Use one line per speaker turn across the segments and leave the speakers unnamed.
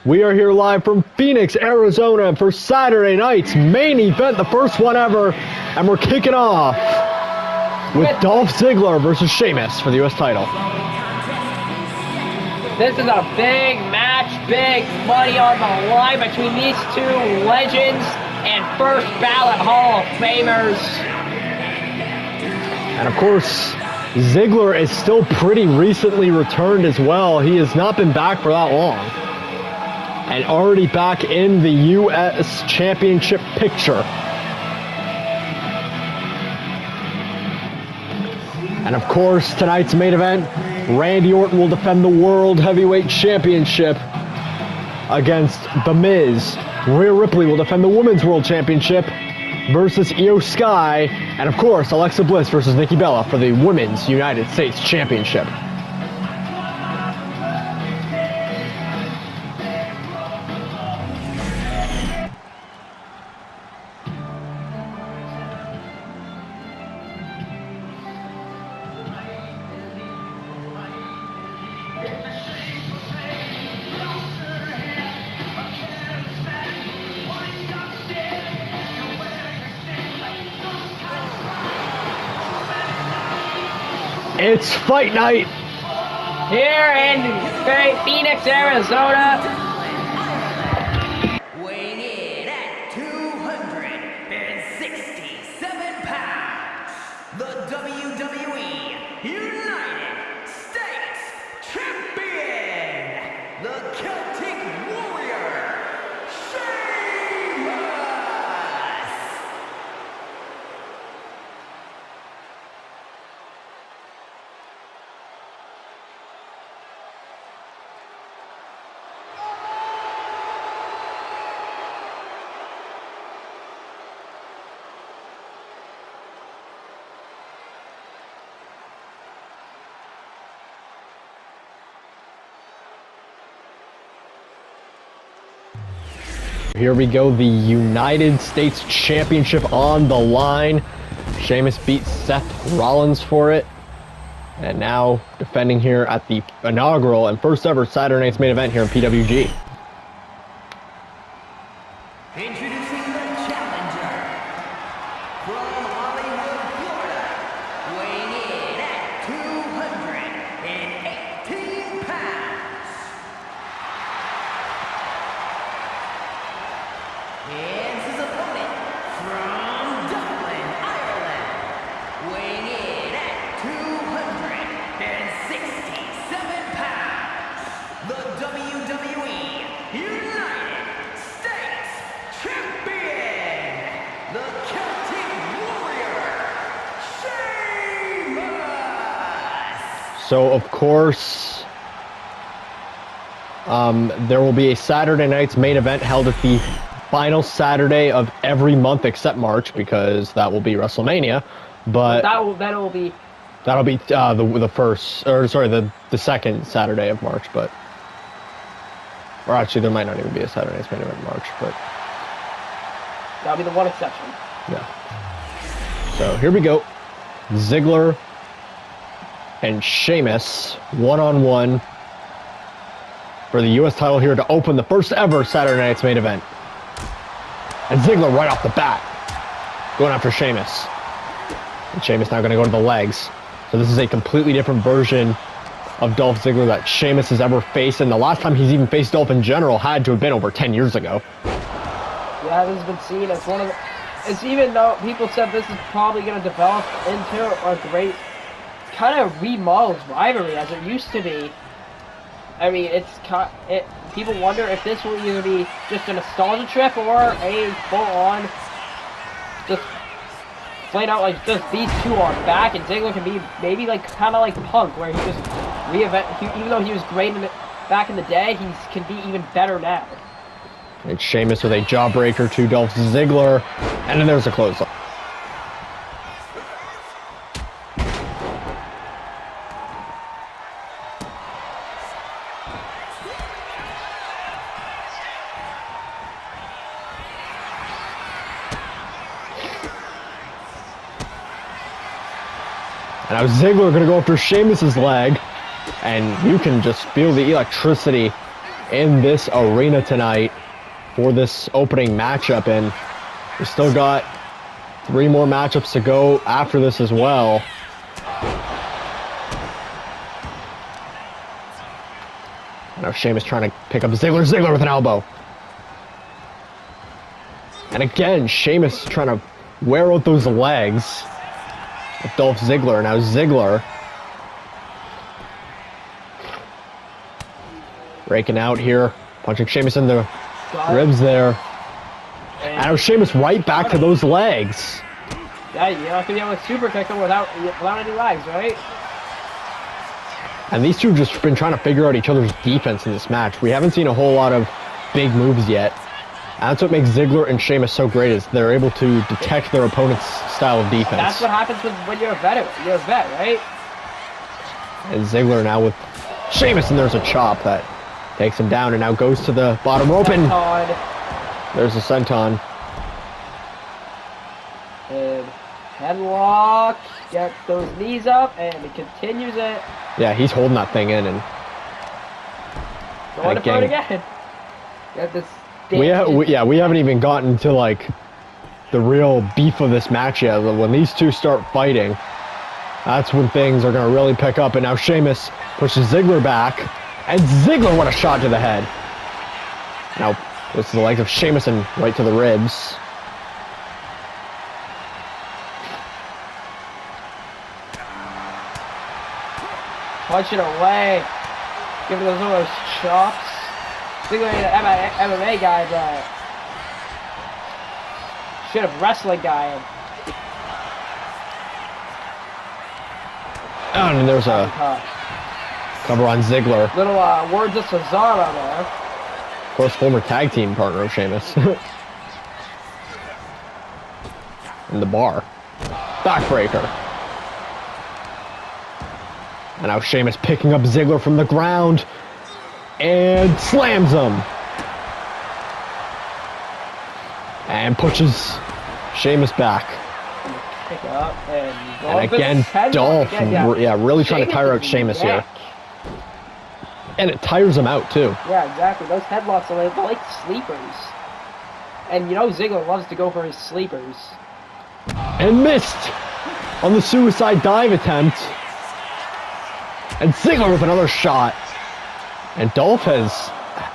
We are here live from Phoenix, Arizona for Saturday night's main event, the first one ever, and we're kicking off with Dolph Ziggler versus Sheamus for the U.S. title.
This is a big match, big money on the line between these two legends and first ballot Hall of Famers.
And of course, Ziggler is still pretty recently returned as well. He has not been back for that long. And already back in the U.S. Championship picture. And of course, tonight's main event, Randy Orton will defend the World Heavyweight Championship against The Miz. Rhea Ripley will defend the Women's World Championship versus Io Sky. And of course, Alexa Bliss versus Nikki Bella for the Women's United States Championship. It's fight night
here in Phoenix, Arizona.
Weighing in at 267 pounds, the WWE United States Champion, the Celtic Warrior, Sheamus.
Here we go, the United States Championship on the line. Sheamus beat Seth Rollins for it. And now defending here at the inaugural and first ever Saturday night's main event here in PWG.
Introducing the challenger from Hollywood, Florida, weighing in at 218 pounds. Here's his opponent from Dublin, Ireland, weighing in at 267 pounds. The WWE United States Champion, the Celtic Warrior, Sheamus.
So of course, there will be a Saturday night's main event held at the final Saturday of every month except March, because that will be WrestleMania. But
that'll be
the first, or sorry, the second Saturday of March. But or actually, there might not even be a Saturday night's main event in March, but
that'll be the one exception.
yeah. So here we go, Ziggler and Sheamus one-on-one for the U.S. title here to open the first ever Saturday night's main event. And Ziggler right off the bat going after Sheamus. And Sheamus now going to go to the legs. So this is a completely different version of Dolph Ziggler that Sheamus has ever faced. And the last time he's even faced Dolph in general had to have been over 10 years ago.
Yeah, this has been seen as one of the... It's even though people said this is probably going to develop into a great kind of remodeled rivalry as it used to be. I mean, people wonder if this will either be just a nostalgia trip or a full-on, just plain out like just these two are back, and Ziggler can be maybe like kind of like Punk, where he just even though he was great back in the day, he can be even better now.
And Sheamus with a jawbreaker to Dolph Ziggler, and then there's a clothesline. And now Ziggler going to go after Sheamus's leg. And you can just feel the electricity in this arena tonight for this opening matchup, and we still got 3 more matchups to go after this as well. Now Sheamus trying to pick up Ziggler. Ziggler with an elbow. And again, Sheamus trying to wear out those legs with Dolph Ziggler. Now Ziggler breaking out here, punching Sheamus in the ribs there. And now Sheamus right back to those legs.
Yeah, you're not gonna be able to super kick him without any legs, right?
And these two have just been trying to figure out each other's defense in this match. We haven't seen a whole lot of big moves yet. And that's what makes Ziggler and Sheamus so great, is they're able to detect their opponent's style of defense.
That's what happens when you're a vet. You're a vet, right?
And Ziggler now with Sheamus, and there's a chop that takes him down, and now goes to the bottom rope, and there's a senton.
And headlock, get those knees up, and he continues it.
Yeah, he's holding that thing in, and
going to throw it again. Got this.
We haven't even gotten to like the real beef of this match yet. When these two start fighting, that's when things are going to really pick up. And now Sheamus pushes Ziggler back, and Ziggler, what a shot to the head. Now this is the legs of Sheamus and right to the ribs.
Punch it away. Give it those little chops. Ziggler ain't an MMA guy, but should have wrestling guy.
Oh, and there's a cover on Ziggler.
Little words of Cesaro there.
Of course, former tag team partner of Sheamus. In the bar. Backbreaker. And now Sheamus picking up Ziggler from the ground and slams him. And pushes Sheamus back.
Pick up
and again, Dolph, really trying to tire out Sheamus here. And it tires him out too.
Yeah, exactly. Those headlocks are like sleepers. And you know Ziggler loves to go for his sleepers.
And missed on the suicide dive attempt. And Ziggler with another shot. And Dolph has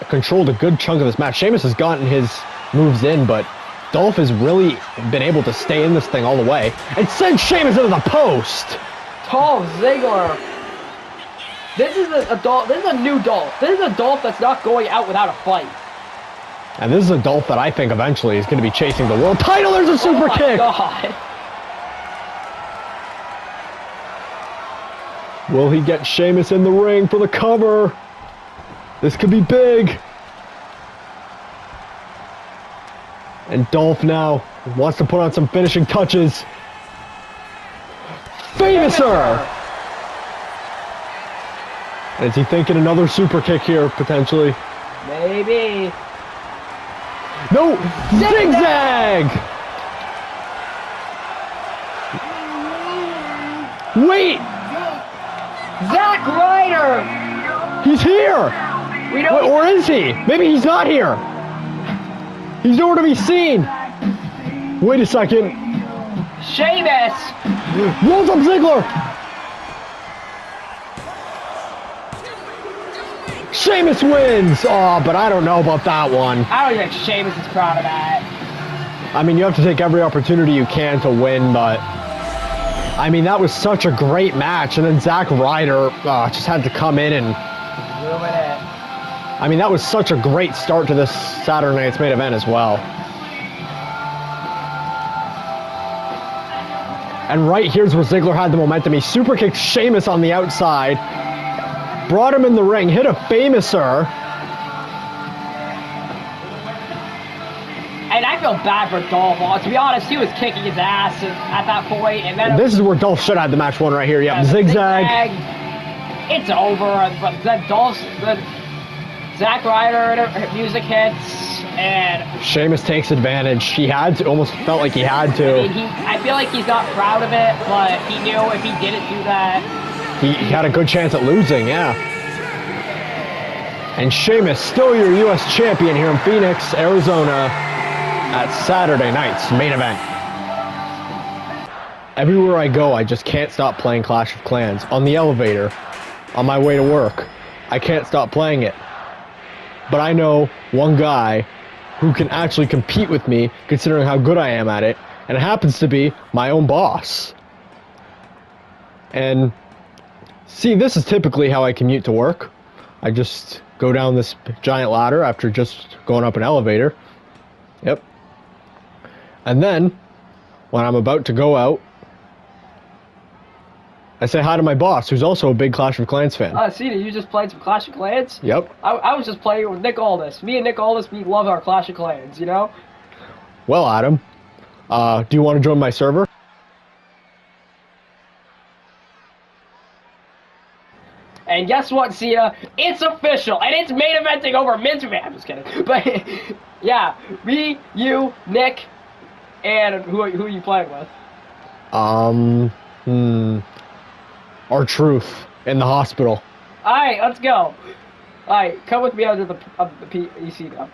controlled a good chunk of this match. Sheamus has gotten his moves in, but Dolph has really been able to stay in this thing all the way. And sends Sheamus into the post.
Dolph Ziggler. This is a new Dolph. This is a Dolph that's not going out without a fight.
And this is a Dolph that I think eventually is going to be chasing the world title. There's a super kick.
Oh my God.
Will he get Sheamus in the ring for the cover? This could be big. And Dolph now wants to put on some finishing touches. Famouser! And is he thinking another super kick here, potentially?
Maybe.
No! Zigzag! Wait!
Zack Ryder!
He's here!
We don't.
Or is he? Maybe he's not here. He's nowhere to be seen. Wait a second.
Sheamus!
Rolls up Ziggler! Sheamus wins! Oh, but I don't know about that one.
I don't think Sheamus is proud of that.
I mean, you have to take every opportunity you can to win, but I mean, that was such a great match, and then Zack Ryder just had to come in and
ruin it.
I mean, that was such a great start to this Saturday night's main event as well. And right here's where Ziggler had the momentum. He super kicked Sheamus on the outside, brought him in the ring, hit a Famouser.
And I feel bad for Dolph. Well, to be honest, he was kicking his ass at that point, and then
This is where Dolph should have had the match won right here. Yep, zigzag.
It's over, but then Zack Ryder music hits, and
Sheamus takes advantage. He had to, almost felt like he had to.
I mean, I feel like he's not proud of it, but he knew if he didn't do that,
He had a good chance at losing, yeah. And Sheamus, still your U.S. champion here in Phoenix, Arizona, at Saturday night's main event. Everywhere I go, I just can't stop playing Clash of Clans. On the elevator, on my way to work, I can't stop playing it. But I know one guy who can actually compete with me, considering how good I am at it, and it happens to be my own boss. And see, this is typically how I commute to work. I just go down this giant ladder after just going up an elevator. Yep. And then, when I'm about to go out, I say hi to my boss, who's also a big Clash of Clans fan.
See, you just played some Clash of Clans?
Yep.
I was just playing with Nick Aldis. Me and Nick Aldis, we love our Clash of Clans, you know?
Well, Adam, do you want to join my server?
And guess what, Cena? It's official, and it's main eventing over Vince McMahon. I'm just kidding. But, yeah, me, you, Nick, and who are you playing with?
R-Truth in the hospital.
Alright, let's go. Alright, come with me under the PEC now.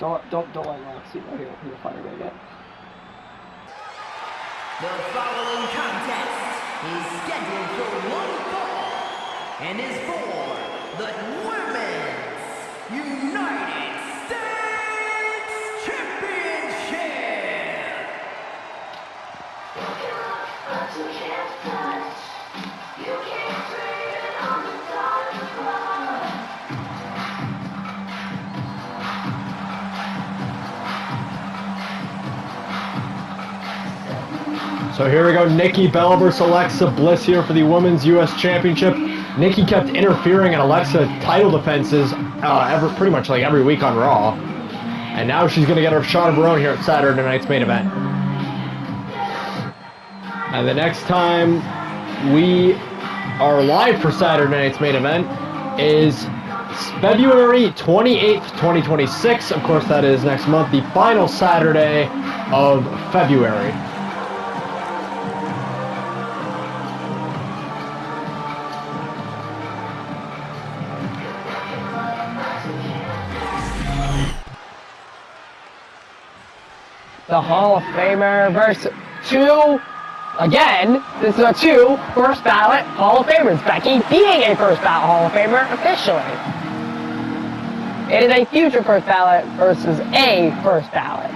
Don't let Cena. He'll fire me again.
The following contest is scheduled for one fall and is for the Women's United States Championship.
But you can't touch, you can't trade it on the dotted line.
So here we go, Nikki Bella versus Alexa Bliss here for the Women's U.S. Championship. Nikki kept interfering in Alexa title defenses pretty much like every week on Raw. And now she's going to get her shot of her own here at Saturday night's main event. And the next time we are live for Saturday night's main event is February 28th, 2026. Of course, that is next month, the final Saturday of February.
The Hall of Famer versus two. Again, this is a two first ballot Hall of Famers. Becky being a first ballot Hall of Famer officially. It is a future first ballot versus a first ballot.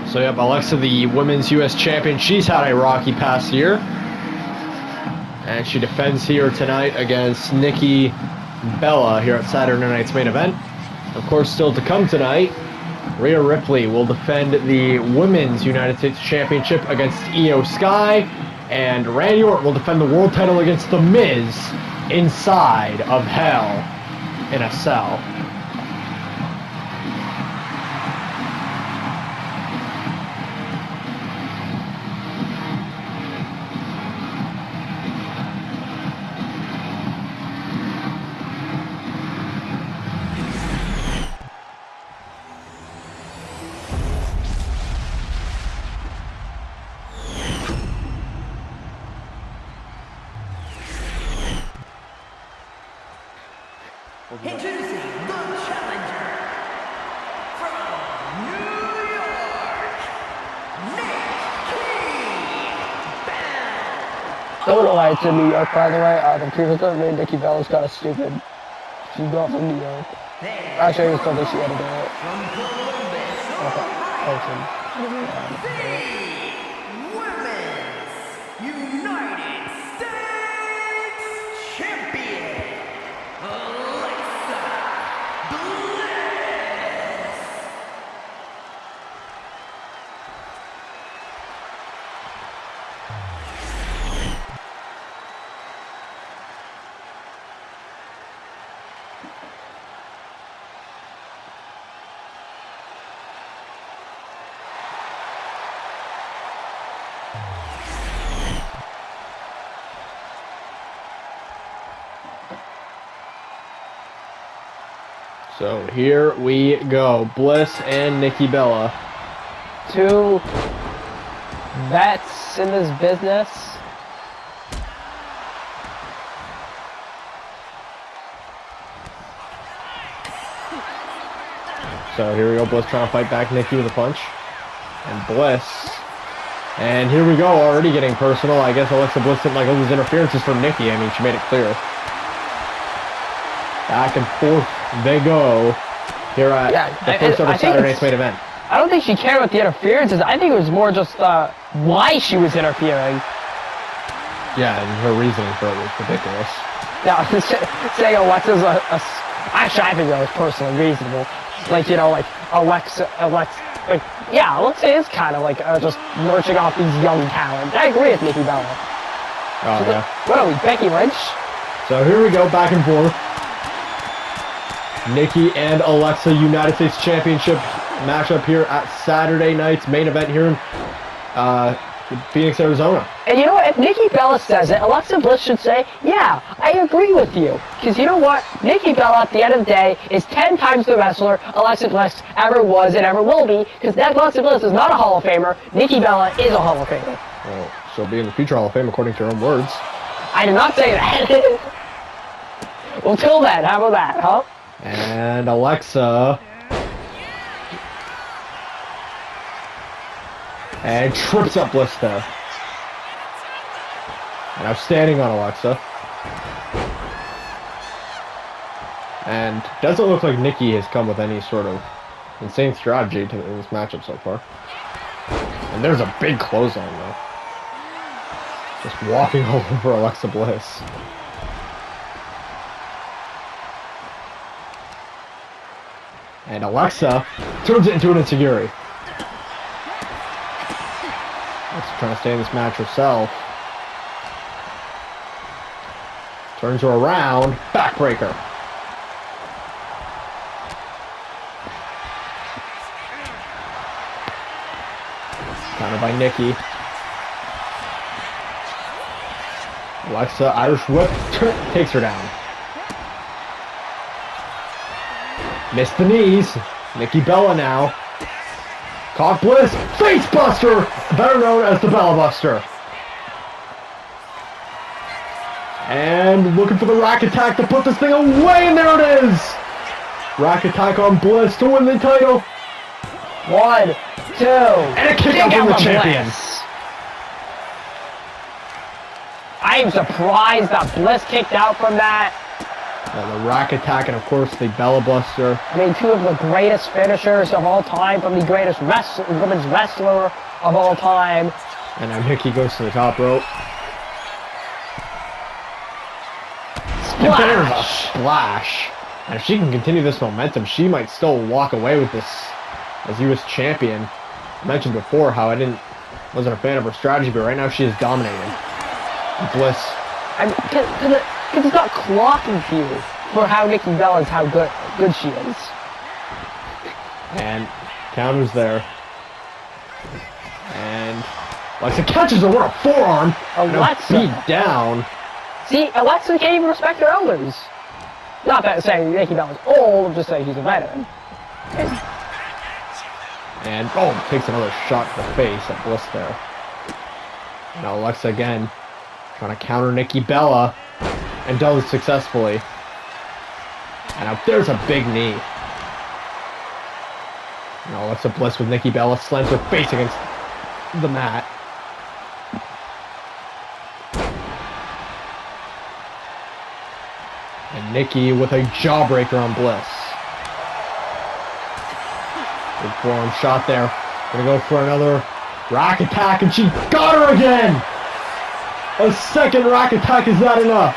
So yep, Alexa, the Women's U.S. Champion, she's had a rocky past year. And she defends here tonight against Nikki Bella here at Saturday night's main event. Of course, still to come tonight, Rhea Ripley will defend the Women's United States Championship against Io Sky, and Randy Orton will defend the world title against The Miz inside of Hell in a Cell.
Introducing the challenger from New York, Nikki Bella.
Don't know why it's in New York, by the way. The previous government, Nikki Bella's kind of stupid. She's not from New York. Actually, I just don't think she had to do it.
From Columbus,
Okay.
the Women's United States Champion, Alexa Bliss.
So here we go, Bliss and Nikki Bella.
Two vets in this business.
So here we go. Bliss trying to fight back Nikki with a punch. And Bliss. And here we go. Already getting personal. I guess Alexa Bliss didn't like all these interferences from Nikki. I mean, she made it clear. Back and forth they go. Here at the first ever Saturday Night's main event.
I don't think she cared what the interferences. I think it was more just why she was interfering.
Yeah, and her reasoning for it was ridiculous.
Yeah, saying Alexa's actually, I think that was personally reasonable. Like, you know, like Alexa, like, yeah, Alexa is kind of like just lurching off these young talent. I agree with Nikki Bella.
Oh, yeah.
What are we, Becky Lynch?
So here we go, back and forth. Nikki and Alexa United States Championship matchup here at Saturday night's main event here in Phoenix, Arizona.
And you know what? If Nikki Bella says it, Alexa Bliss should say, yeah, I agree with you. Because you know what? Nikki Bella, at the end of the day, is 10 times the wrestler Alexa Bliss ever was and ever will be. Because Alexa Bliss is not a Hall of Famer. Nikki Bella is a Hall of Famer.
Well, she'll be in the future Hall of Fame according to her own words.
I did not say that. Well, till then, how about that, huh?
And Alexa. And trips up Bliss there. And now standing on Alexa. And doesn't look like Nikki has come with any sort of insane strategy to this matchup so far. And there's a big clothesline though. Just walking all over Alexa Bliss. And Alexa turns it into an insecurity. Alexa trying to stay in this match herself. Turns her around. Backbreaker. Countered by Nikki. Alexa, Irish whip, takes her down. Missed the knees. Nikki Bella now. Caught Bliss. Face Buster! Better known as the Bella Buster. And looking for the rack attack to put this thing away, and there it is! Rack attack on Bliss to win the title.
1, 2.
And a kick out from the champion.
Bliss. I am surprised that Bliss kicked out from that.
The rack attack and of course the Bella Buster.
I mean, two of the greatest finishers of all time from the greatest women's wrestler of all time.
And now Nikki goes to the top rope. And there's a splash. And if she can continue this momentum, she might still walk away with this as US champion. I mentioned before how wasn't a fan of her strategy, but right now she is dominating. Bliss.
I mean, because it's not clocking to you for how Nikki Bella is, how good she is.
And counters there. And Alexa catches her with a forearm.
Alexa.
Beat down.
See, Alexa can't even respect her elders. Not that saying Nikki Bella's old, I'm just saying she's a veteran.
And takes another shot to the face at Bliss there. Now Alexa again trying to counter Nikki Bella and does it successfully. And now there's a big knee. Now Alexa Bliss with Nikki Bella slams her face against the mat. And Nikki with a jawbreaker on Bliss. Big forearm shot there. Gonna go for another rack attack, and she got her again! A second rack attack, is that enough?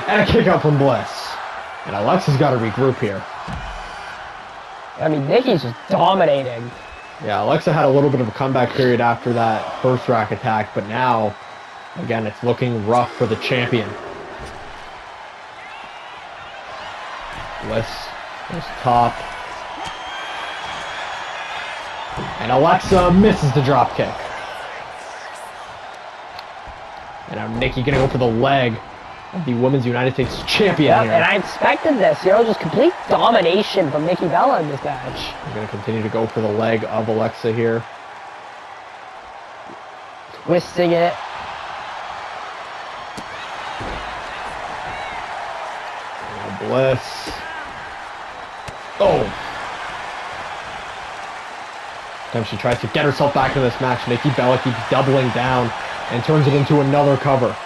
And a kick out from Bliss. And Alexa's got to regroup here.
I mean, Nikki's just dominating.
Yeah, Alexa had a little bit of a comeback period after that first rack attack, but now, again, it's looking rough for the champion. Bliss goes top. And Alexa misses the drop kick. And now Nikki gonna go for the leg of the Women's United States Champion here.
And I expected this, just complete domination from Nikki Bella in this match.
I'm gonna continue to go for the leg of Alexa here.
Twisting it.
Now Bliss. Then she tries to get herself back in this match. Nikki Bella keeps doubling down and turns it into another cover.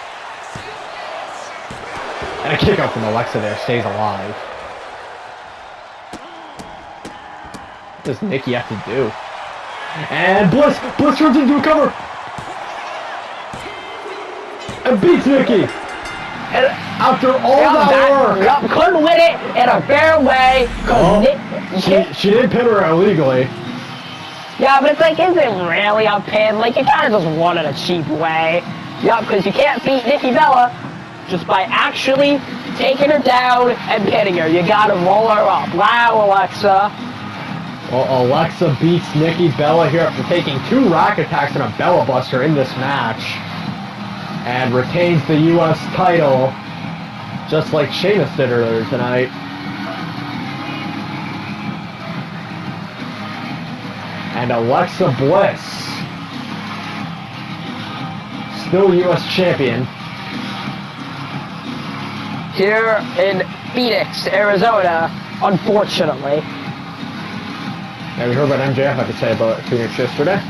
And a kick out from Alexa there stays alive. What does Nikki have to do? And Bliss turns into a cover. And beats Nikki. And after all that work.
Yep, couldn't win it in a fair way.
She did pin her illegally.
Yeah, but it's like, is it really a pin? Like, you kind of just won it a cheap way. Yup, because you can't beat Nikki Bella just by actually taking her down and pinning her. You gotta roll her up. Wow, Alexa.
Well, Alexa beats Nikki Bella here after taking 2 rack attacks and a Bella Buster in this match. And retains the U.S. title, just like Sheamus did earlier tonight. And Alexa Bliss, still U.S. champion.
Here in Phoenix, Arizona, unfortunately.
Have you heard what MJF had to say about Phoenix yesterday?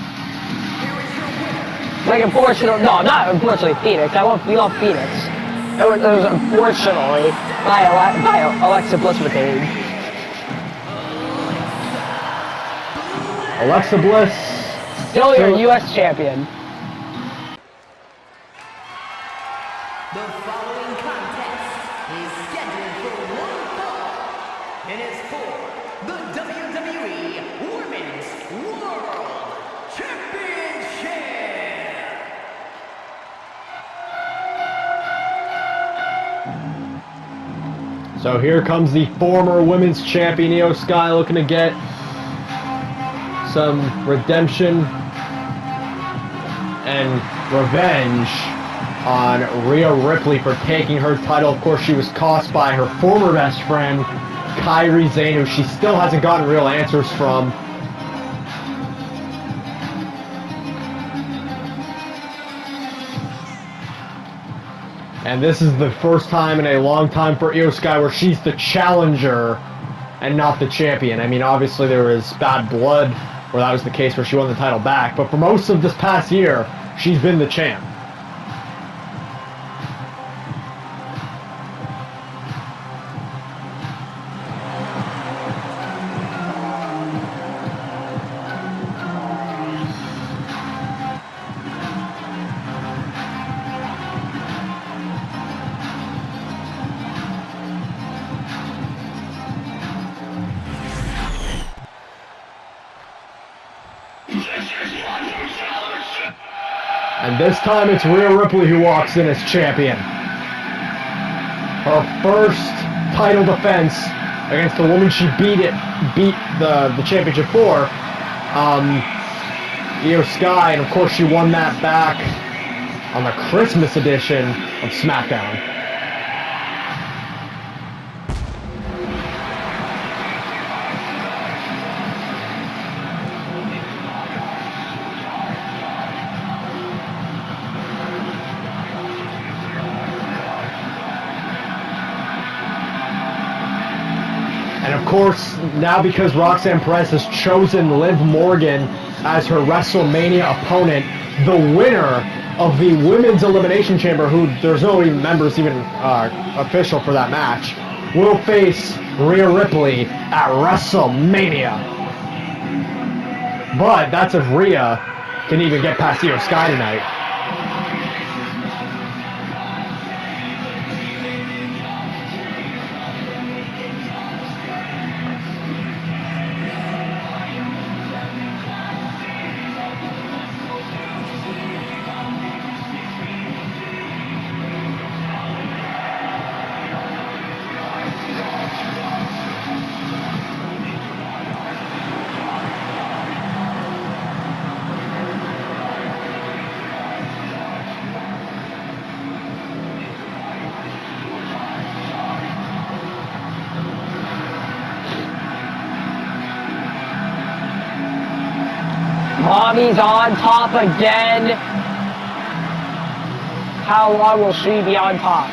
Like, unfortunately, no, not unfortunately Phoenix. We love Phoenix. It was unfortunately by Alexa Bliss McCain.
Alexa Bliss,
Still your U.S. champion.
The following contest is scheduled for one fall. It is for the WWE Women's World Championship.
So here comes the former women's champion Io Sky looking to get some redemption and revenge on Rhea Ripley for taking her title. Of course, she was cost by her former best friend, Kairi Sane, who she still hasn't gotten real answers from. And this is the first time in a long time for Io Sky where she's the challenger and not the champion. I mean, obviously there was bad blood where that was the case where she won the title back, but for most of this past year, she's been the champ. And this time it's Rhea Ripley who walks in as champion. Her first title defense against the woman she beat the championship for, Io Sky, and of course she won that back on the Christmas edition of SmackDown. And of course, now because Roxanne Perez has chosen Liv Morgan as her WrestleMania opponent, the winner of the Women's Elimination Chamber, who there's no even members even official for that match, will face Rhea Ripley at WrestleMania. But that's if Rhea can even get past Io Sky tonight.
Mommy's on top again. How long will she be on top?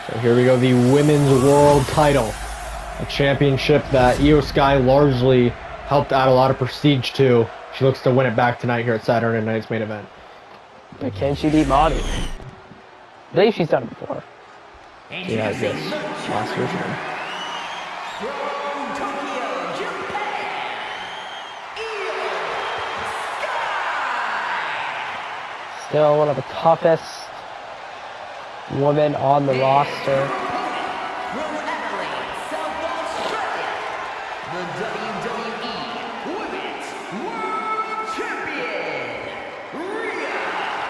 So here we go, the Women's World title. A championship that Io Sky largely helped add a lot of prestige to. She looks to win it back tonight here at Saturday night's main event.
But can she beat Monty? I believe she's done it before.
Yeah, I guess. Last year's one.
From Tokyo, Japan, Io Sky.
Still one of the toughest women on the roster.
From Adelaide, South Australia, the WWE Women's World Champion, Rhea Ripley.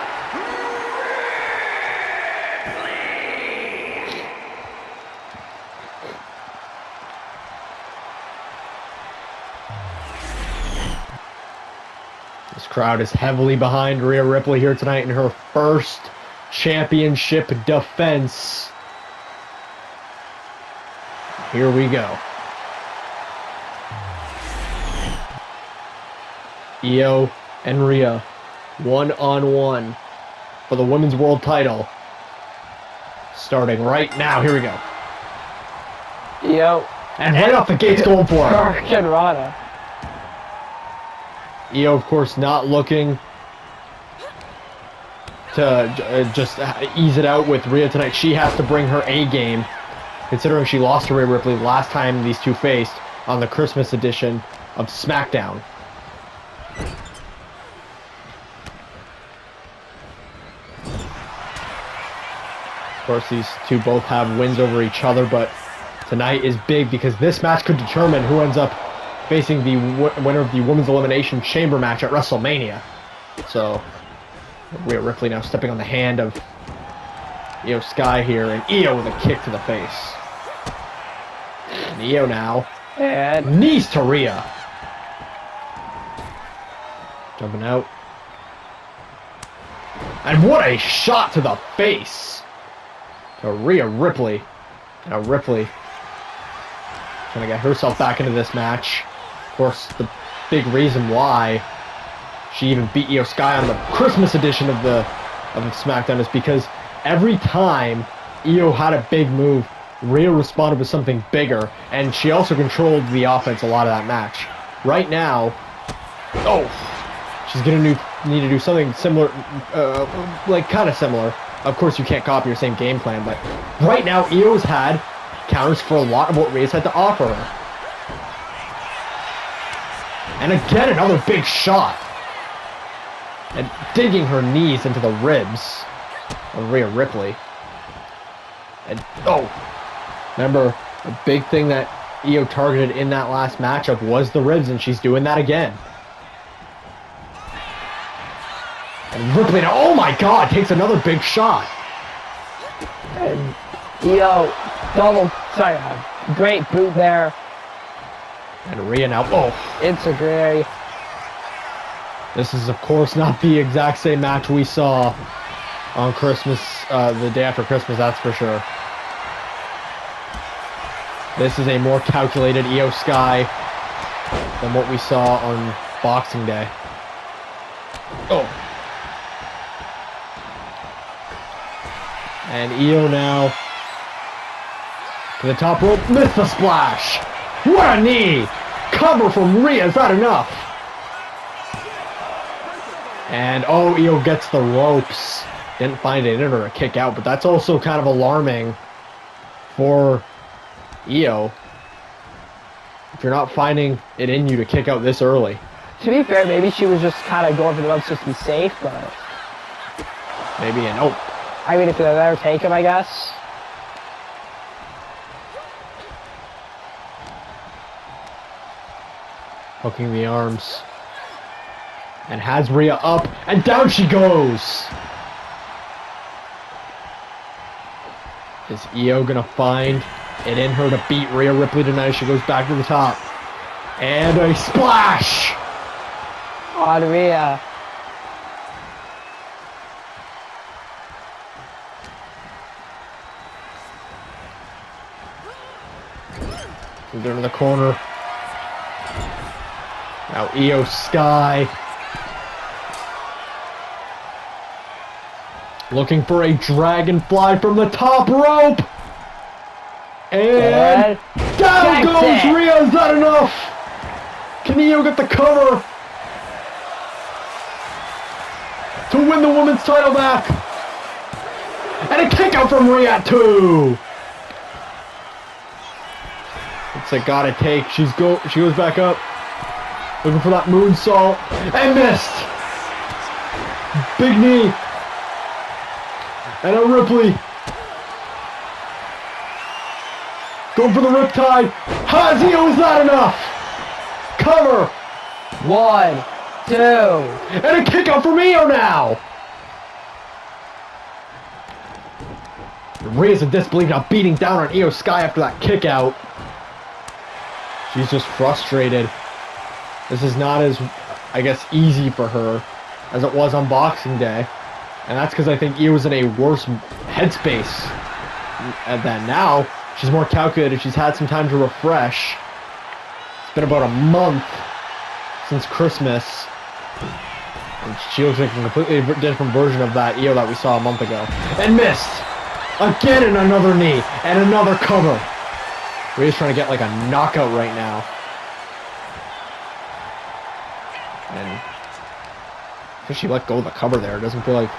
This crowd is heavily behind Rhea Ripley here tonight in her first championship defense. Here we go. Io and Rhea, one-on-one for the women's world title. Starting right now. Here we go.
Io.
And right off the gates going for it.
Hurricane Rana.
Io, of course, not looking to just ease it out with Rhea tonight. She has to bring her A game, considering she lost to Rhea Ripley last time these two faced on the Christmas edition of SmackDown. Of course, these two both have wins over each other, but tonight is big because this match could determine who ends up facing the winner of the Women's Elimination Chamber match at WrestleMania. So, Rhea Ripley now stepping on the hand of Io Sky here, and Io with a kick to the face. And Io now,
And
knees to Rhea. Jumping out. And what a shot to the face to Rhea Ripley. Now Ripley trying to get herself back into this match. Of course, the big reason why she even beat Io Sky on the Christmas edition of the SmackDown is because every time Io had a big move, Rhea responded with something bigger, and she also controlled the offense a lot of that match. Right now, she's gonna need to do something similar, like kind of similar. Of course, you can't copy your same game plan, but right now, Io's had counters for a lot of what Rhea's had to offer her. And again, another big shot. And digging her knees into the ribs of Rhea Ripley. And, remember, a big thing that Io targeted in that last matchup was the ribs, and she's doing that again. And Ripley, oh my god, takes another big shot.
And Io great boot there.
And Rhea now,
Itsugiri.
This is, of course, not the exact same match we saw on Christmas, the day after Christmas, that's for sure. This is a more calculated Io Sky than what we saw on Boxing Day. And Io now to the top rope, missed the splash. What a knee! Cover from Rhea, is that enough? And Io gets the ropes. Didn't find it in her to kick out, but that's also kind of alarming for Io. If you're not finding it in you to kick out this early.
To be fair, maybe she was just kind of going for the ropes just to be safe, but
Maybe an
I mean, if they'll ever take him, I guess.
hooking the arms. And has Rhea up, and down she goes! Is Io gonna find it in her to beat Rhea Ripley tonight as she goes back to the top? And a splash!
On Rhea.
Moved into the corner. Now Io Sky. Looking for a dragonfly from the top rope. And Down
Gets
goes
it.
Rhea. Is that enough? Can Io get the cover to win the women's title back? And a kick out from Rhea at 2. It's a gotta take. She goes back up, looking for that moonsault, and missed. Big knee. And a Ripley. Going for the riptide. Has Io, is that enough? Cover.
1, 2.
And a kick out from Io now. Rhea's in disbelief now, beating down on Io Sky after that kick out. She's just frustrated. This is not as, I guess, easy for her as it was on Boxing Day. And that's because I think Io was in a worse headspace than now. She's more calculated. She's had some time to refresh. It's been about a month since Christmas. And she looks like a completely different version of that Io that we saw a month ago. And missed! Again and another knee. And another cover. Rhea's trying to get like a knockout right now. And because she let go of the cover there, it doesn't feel like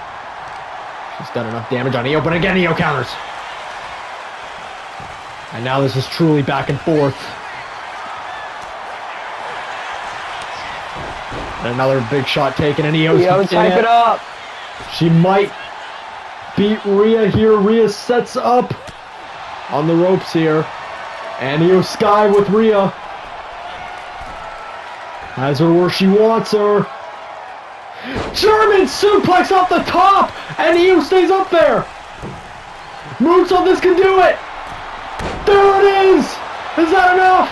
she's done enough damage on Io. But again, Io counters. And now this is truly back and forth. And another big shot taken, and Io's
Type it up.
She might beat Rhea here. Rhea sets up on the ropes here. And Io Sky with Rhea. Has her where she wants her. German suplex off the top! And Io stays up there! Moonsault, this can do it! There it is! Is that enough?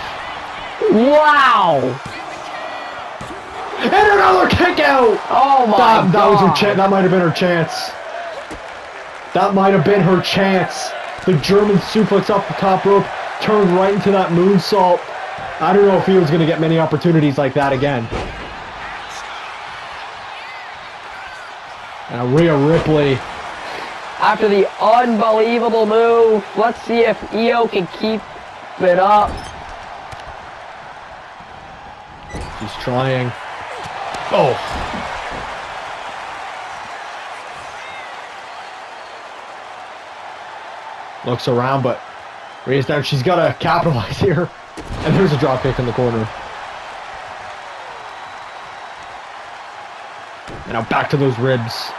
Wow.
And another kick out!
Oh my
That
god.
was her chance. That might have been her chance. That might have been her chance. The German suplex off the top rope turned right into that moonsault. I don't know if he was going to get many opportunities like that again. And Rhea Ripley.
After the unbelievable move, let's see if Io can keep it up.
She's trying. Oh. Looks around, but Rhea's down. She's got to capitalize here. And there's a drop kick in the corner. And now back to those ribs.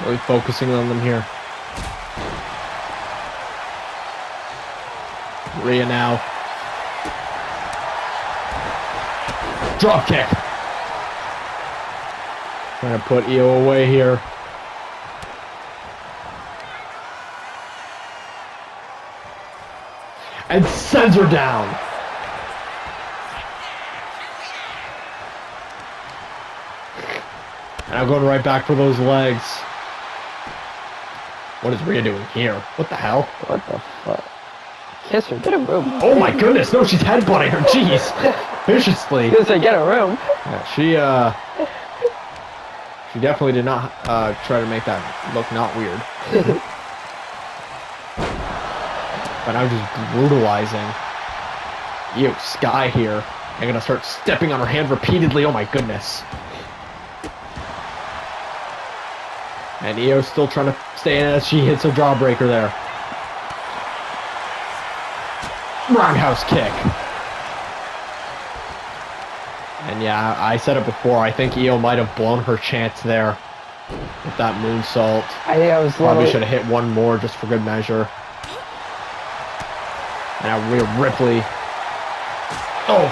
Really focusing on them here. Rhea now. Drop kick. Trying to put Io away here. And sends her down. And I'm going right back for those legs. What is Rhea doing here? What the hell?
What the fuck? Kiss her, get a room.
Oh my goodness, no, she's headbutting her, jeez. Viciously.
Gonna say, get a room.
Yeah, she definitely did not try to make that look not weird. But I'm just brutalizing Io Sky here. I'm gonna start stepping on her hand repeatedly. Oh my goodness. And Io's still trying to stay in as she hits a jawbreaker there. Roundhouse kick. And yeah, I said it before. I think Io might have blown her chance there with that moonsault.
I think I was
Probably
literally...
should have hit one more just for good measure. And now Rhea Ripley. Oh!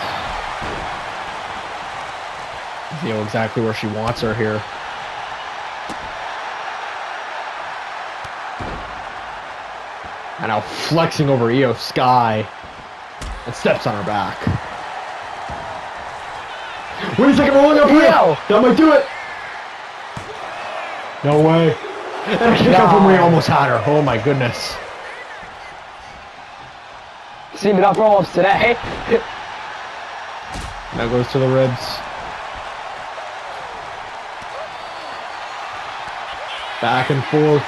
Io exactly where she wants her here. And now flexing over Io Sky. And steps on her back. Wait a second, rolling up Rhea!
Io!
That might do it! No way. And a kick out from Rhea almost had her. Oh my goodness.
Seen enough roll-ups today.
Now goes to the ribs. Back and forth.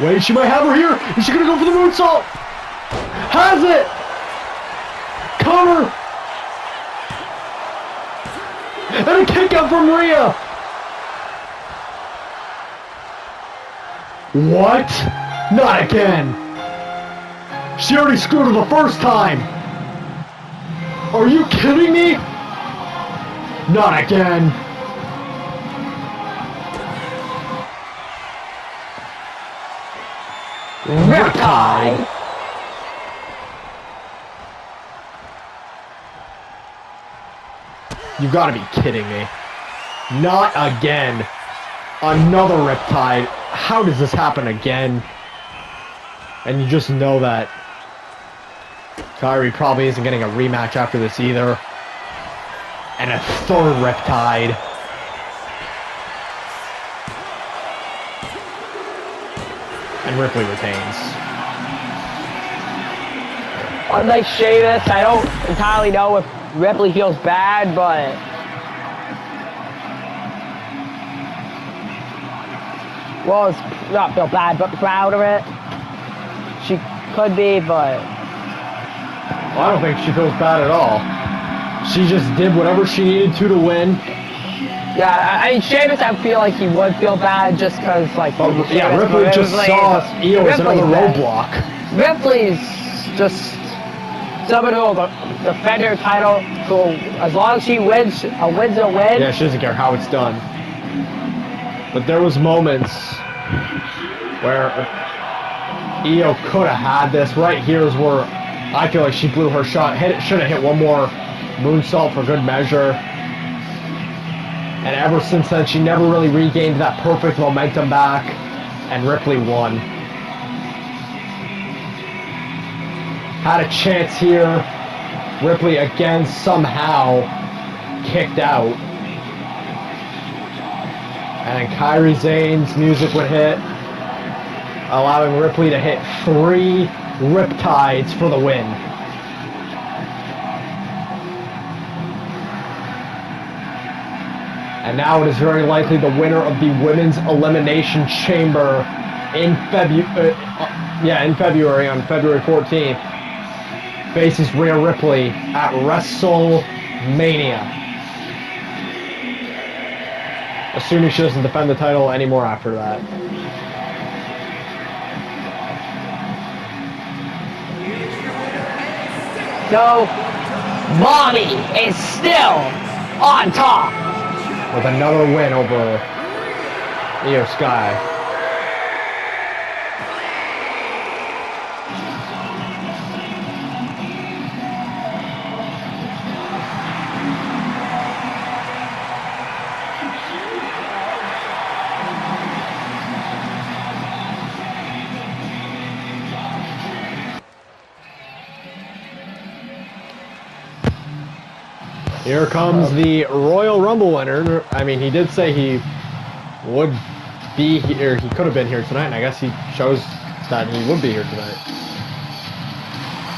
Wait, she might have her here. Is she gonna go for the moonsault? Has it! Cover! And a kick out from Rhea! What? Not again! She already screwed her the first time! Are you kidding me? Not again! Riptide! You gotta be kidding me. Not again. Another Riptide. How does this happen again? And you just know that Kairi probably isn't getting a rematch after this either. And a third Riptide. And Ripley retains.
Unlike Sheamus, I don't entirely know if Ripley feels bad, but well, it's not feel bad, but proud of it. She could be, but
Well, I don't think she feels bad at all. She just did whatever she needed to win.
yeah, I mean, Sheamus, I feel like he would feel bad just because, like,
But yeah,
Sheamus,
Ripley
but
just
Ripley-
saw Io as another
Ripley's bad.
roadblock.
Ripley's just someone who will defend her title, who, as long as she wins, a win's a win.
Yeah, she doesn't care how it's done. But there was moments where Io could have had this. Right here is where I feel like she blew her shot. Should have hit one more moonsault for good measure. And ever since then, she never really regained that perfect momentum back. And Ripley won. Had a chance here. Ripley again somehow kicked out. And Kairi Sane's music would hit, allowing Ripley to hit 3 Riptides for the win. And now it is very likely the winner of the Women's Elimination Chamber in February on February 14th faces Rhea Ripley at WrestleMania. Assuming she doesn't defend the title anymore after that.
So, Mommy is still on top.
With another win over Io Sky. Here comes the Royal Rumble winner. I mean, he did say he would be here. He could have been here tonight, and I guess he shows that he would be here tonight.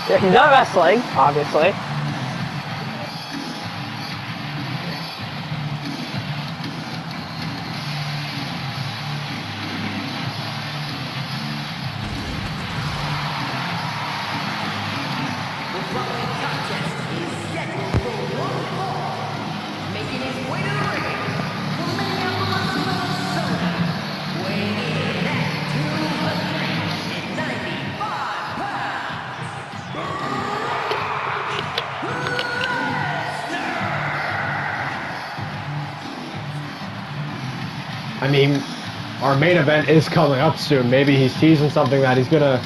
Yeah, he's not wrestling, obviously.
The following contest is scheduled for one fall. Making his way to the ring from Minneapolis, Minnesota, weighing in at 295 pounds.
I mean, our main event is coming up soon. Maybe he's teasing something that he's gonna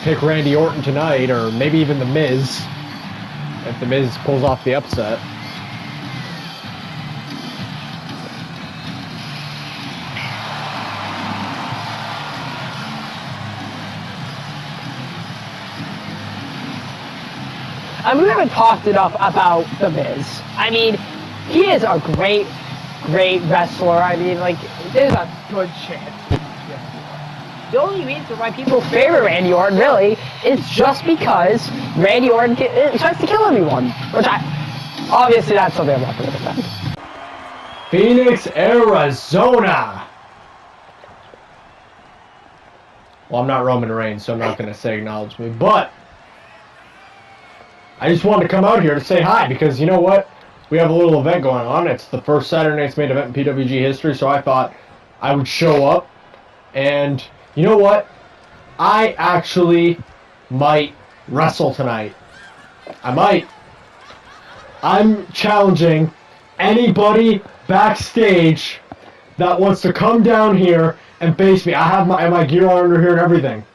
pick Randy Orton tonight, or maybe even The Miz, if The Miz pulls off the upset.
I mean, we haven't talked enough about The Miz. I mean, he is a great wrestler. I mean, like, there's a good chance. The only reason why people favor Randy Orton, really, is just because Randy Orton tries to kill everyone. Which obviously that's something I'm not going to defend.
Phoenix, Arizona. Well, I'm not Roman Reigns, so I'm not going to say acknowledge me. But I just wanted to come out here to say hi because you know what? We have a little event going on. It's the first Saturday Night's main event in PWG history, so I thought I would show up. And you know what? I actually might wrestle tonight. I might. I'm challenging anybody backstage that wants to come down here and face me. I have my gear on under here and everything.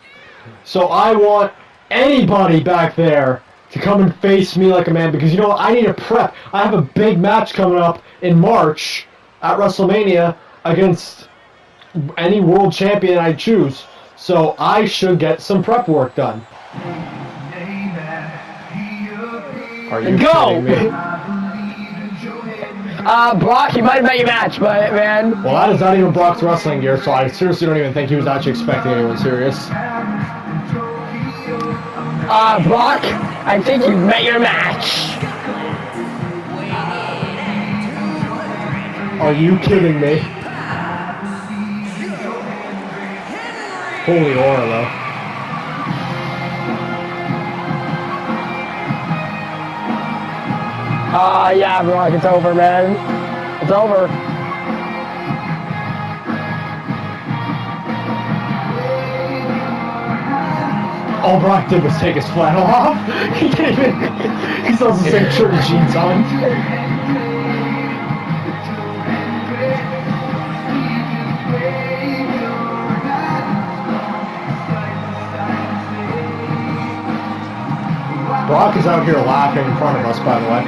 So I want anybody back there to come and face me like a man because you know what? I need a prep. I have a big match coming up in March at WrestleMania against any world champion I choose. So I should get some prep work done. Are you kidding me?
Brock, you might have met your match, but man.
Well, that is not even Brock's wrestling gear, so I seriously don't even think he was actually expecting anyone serious.
Brock, I think you met your match.
Are you kidding me? Holy aura, though.
Yeah, Brock, it's over, man. It's over.
All Brock did was take his flannel off. He didn't even. He still has the same shirt and jeans on. Brock is out here laughing in front of us, by the way.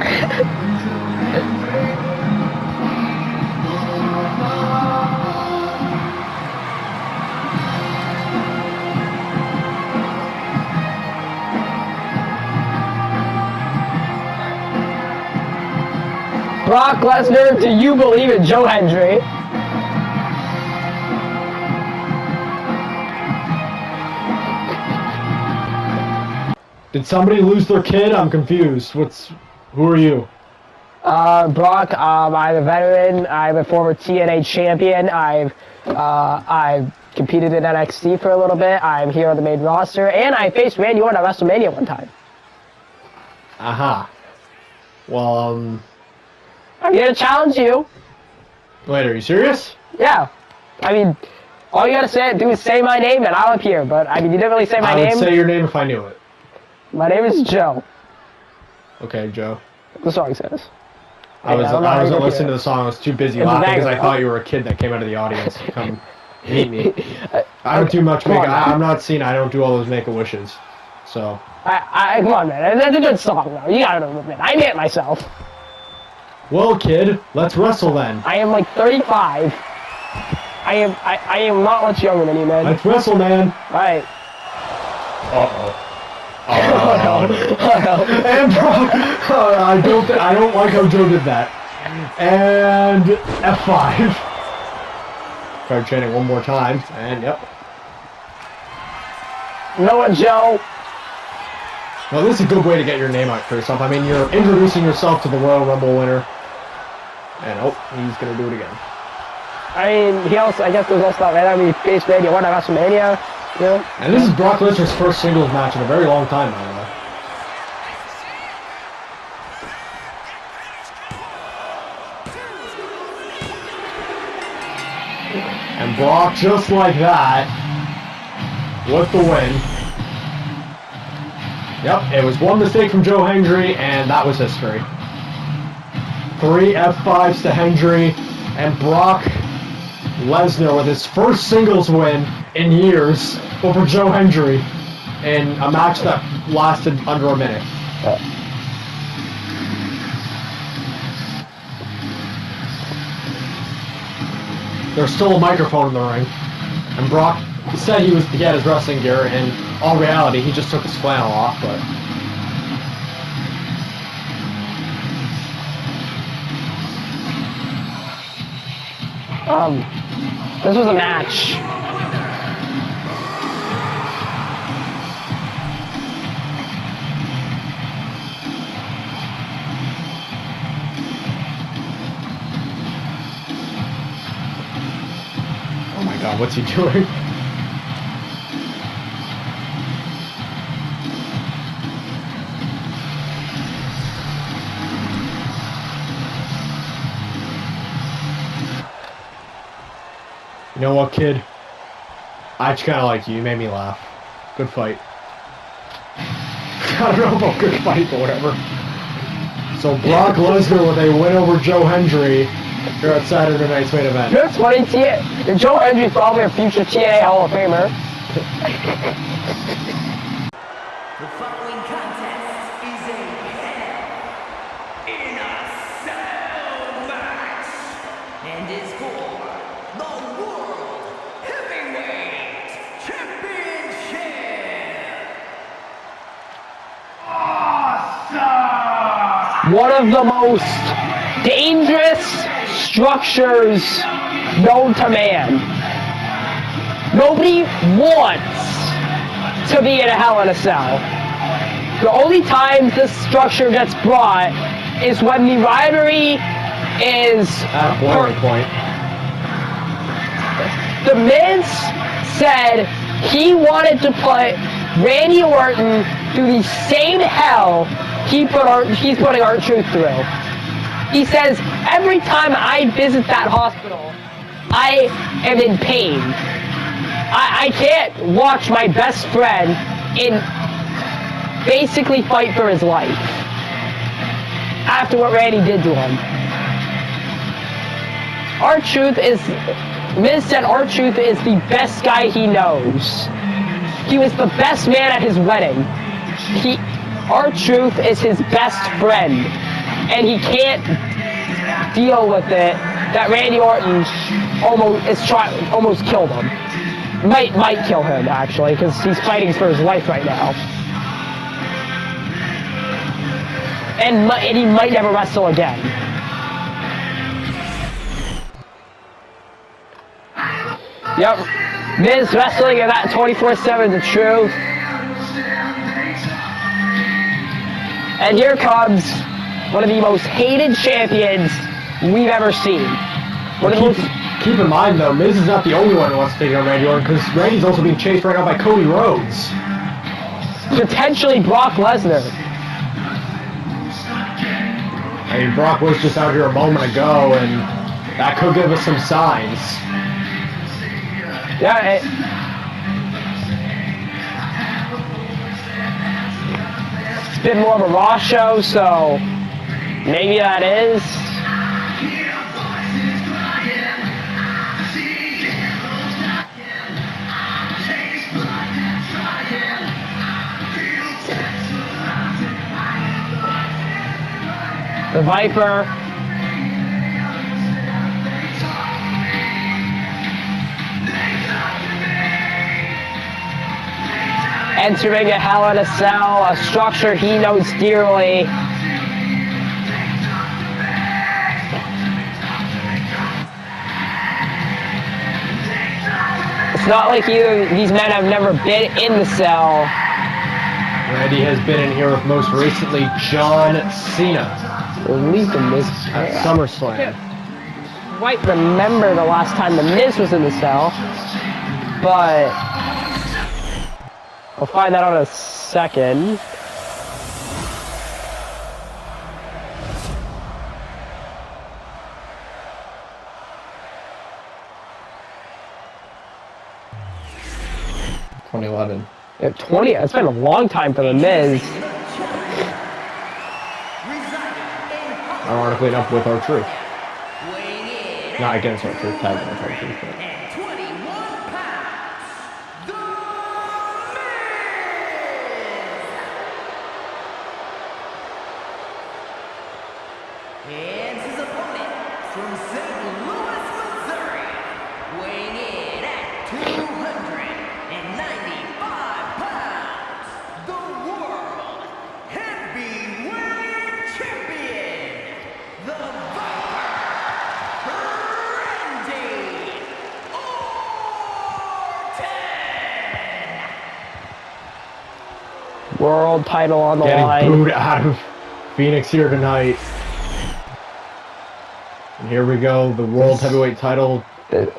Brock Lesnar, do you believe in Joe Hendry?
Did somebody lose their kid? I'm confused. Who are you?
Brock, I'm a veteran. I'm a former TNA champion. I've competed in NXT for a little bit. I'm here on the main roster, and I faced Randy Orton at WrestleMania one time.
Aha. Well,
I'm here to challenge you.
wait, are you serious?
Yeah. I mean, all you gotta do is say my name, and I'll appear. But I mean, you didn't really say my
I
name.
would say your name if I knew it.
My name is Joe.
Okay, Joe.
The song says.
I wasn't listening to the song. I was too busy
It's a
laughing because I
banger.
thought you were a kid that came out of the audience to come meet me. I don't do much
Come on,
make.
man.
I'm not seen. I don't do all those Make-A-Wishes. So.
Come on, man. That's a good song, though. You gotta admit, I made it myself.
Well, kid, let's wrestle then.
I am like 35. I am not much younger than you, man.
Let's wrestle, man.
Right.
Uh-oh.
Oh, no.
And Brock, I don't like how Joe did that. And F5. Try chanting one more time, and yep.
You know what, Joe?
Well, this is a good way to get your name out for yourself. I mean, you're introducing yourself to the Royal Rumble winner. And, oh, he's going to do it again.
I mean, I guess there's also that, right? I mean, faced Randy Orton at WrestleMania, you know?
And this is Brock Lesnar's first singles match in a very long time, by the way. And Brock, just like that, with the win. Yep, it was one mistake from Joe Hendry, and that was history. 3 F5s to Hendry, and Brock Lesnar with his first singles win in years over Joe Hendry in a match that lasted under a minute. There's still a microphone in the ring, and Brock said he had his wrestling gear, and in all reality, he just took his flannel off, but...
This was a match.
Oh my god, what's he doing? You know what, kid? I just kind of like you. You made me laugh. Good fight. I don't know about good fight, but whatever. So Brock Lesnar with a win over Joe Hendry here at Saturday night's main event.
That's funny, Joe Hendry's probably a future TNA Hall of Famer.
The following contest is a Hell in a Cell match and is for the World Heavyweight Championship.
One of the most dangerous structures known to man. Nobody wants to be in a Hell in a Cell. The only time this structure gets brought is when the rivalry is
At boiling point.
The Miz said he wanted to put Randy Orton through the same hell he's putting R-Truth through. He says, every time I visit that hospital, I am in pain. I can't watch my best friend basically fight for his life after what Randy did to him. Miz said R-Truth is the best guy he knows. He was the best man at his wedding. R-Truth is his best friend, and he can't deal with it that Randy Orton almost killed him. Might kill him, actually, because he's fighting for his life right now. And he might never wrestle again. Yep. Miz wrestling at that 24/7 the truth. And here comes one of the most hated champions we've ever seen.
Keep in mind, though, Miz is not the only one who wants to take on Randy Orton, because Randy's also being chased right now by Cody Rhodes.
Potentially Brock Lesnar.
I mean, Brock was just out here a moment ago, and that could give us some signs.
Yeah, it's been more of a Raw show, so maybe that is. The Viper. Entering a Hell in a Cell, a structure he knows dearly. It's not like either of these men have never been in the cell.
Randy has been in here with most recently John Cena at SummerSlam.
Quite remember the last time the Miz was in the cell, but I'll find that out in a second. Yeah, 20. It's been a long time for the Miz.
Ironically enough, with R-Truth. Not against R-Truth, tag with R-Truth. But.
And his opponent from St. Louis, Missouri, weighing in at 295 pounds, the World Heavyweight Champion, the Viper, Randy Orton.
World title on the
Getting
line.
booed out of Phoenix here tonight. And here we go, the World Heavyweight title.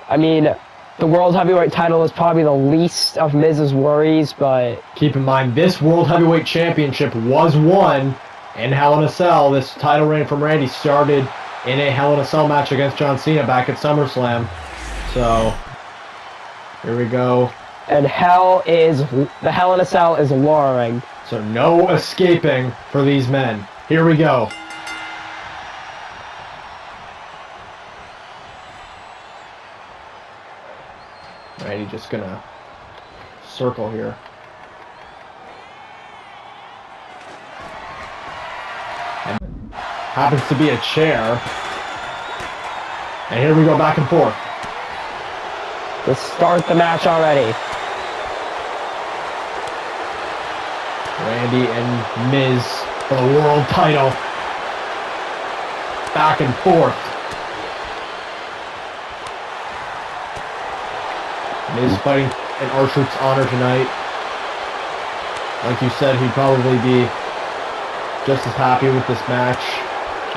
I mean, the World Heavyweight title is probably the least of Miz's worries, but
Keep in mind, this World Heavyweight Championship was won in Hell in a Cell. This title reign from Randy started in a Hell in a Cell match against John Cena back at SummerSlam. So, Here we go.
And the Hell in a Cell is lowering.
So no escaping for these men. Here we go. Randy just gonna circle here. And happens to be a chair. And here we go back and forth.
Let's start the match already.
Randy and Miz for the world title. Back and forth. Miz fighting in R-Truth's honor tonight. Like you said, he'd probably be just as happy with this match